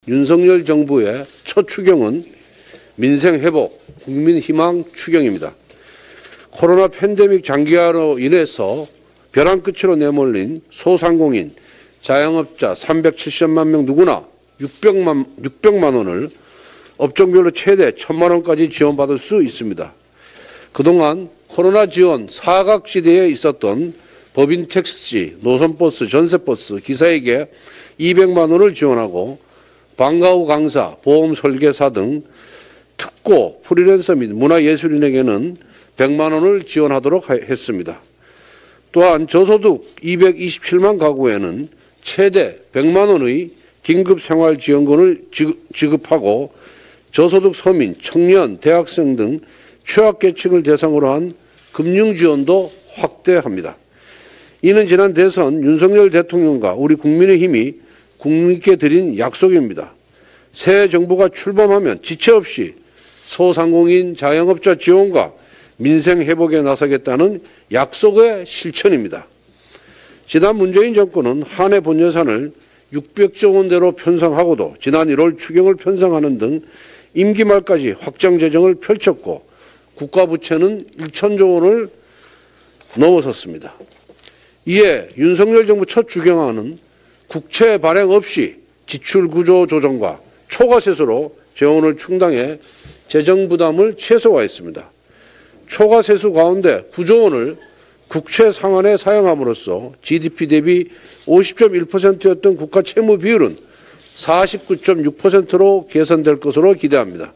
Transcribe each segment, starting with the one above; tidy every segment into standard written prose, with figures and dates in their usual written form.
윤석열 정부의 첫 추경은 민생회복, 국민희망 추경입니다. 코로나 팬데믹 장기화로 인해서 벼랑 끝으로 내몰린 소상공인, 자영업자 370만 명 누구나 600만 원을 업종별로 최대 1,000만 원까지 지원받을 수 있습니다. 그동안 코로나 지원 사각지대에 있었던 법인 택시, 노선버스, 전세버스 기사에게 200만 원을 지원하고 방과 후 강사, 보험 설계사 등 특고, 프리랜서 및 문화예술인에게는 100만 원을 지원하도록 했습니다. 또한 저소득 227만 가구에는 최대 100만 원의 긴급생활지원금을 지급하고 저소득 서민, 청년, 대학생 등 취약계층을 대상으로 한 금융지원도 확대합니다. 이는 지난 대선 윤석열 대통령과 우리 국민의힘이 국민께 드린 약속입니다. 새 정부가 출범하면 지체 없이 소상공인 자영업자 지원과 민생 회복에 나서겠다는 약속의 실천입니다. 지난 문재인 정권은 한 해 본예산을 600조 원대로 편성하고도 지난 1월 추경을 편성하는 등 임기 말까지 확장 재정을 펼쳤고 국가부채는 1,000조 원을 넘어섰습니다. 이에 윤석열 정부 첫 추경안은 국채 발행 없이 지출 구조 조정과 초과세수로 재원을 충당해 재정 부담을 최소화했습니다. 초과세수 가운데 9조 원을 국채 상환에 사용함으로써 GDP 대비 50.1%였던 국가 채무 비율은 49.6%로 개선될 것으로 기대합니다.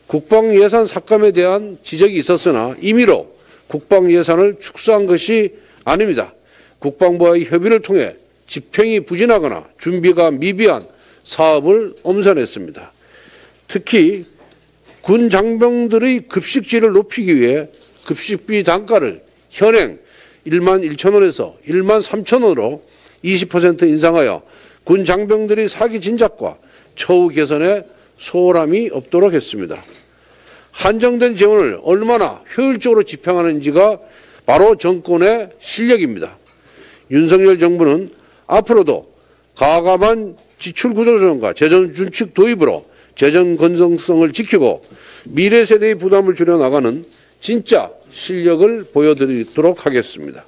국방 예산 삭감에 대한 지적이 있었으나 임의로 국방 예산을 축소한 것이 아닙니다. 국방부와의 협의를 통해 집행이 부진하거나 준비가 미비한 사업을 엄선했습니다. 특히 군 장병들의 급식질을 높이기 위해 급식비 단가를 현행 11,000원에서 13,000원으로 20% 인상하여 군 장병들의 사기 진작과 처우 개선에 소홀함이 없도록 했습니다. 한정된 재원을 얼마나 효율적으로 집행하는지가 바로 정권의 실력입니다. 윤석열 정부는 앞으로도 과감한 지출 구조 조정과 재정 준칙 도입으로 재정 건전성을 지키고 미래 세대의 부담을 줄여나가는 진짜 실력을 보여드리도록 하겠습니다.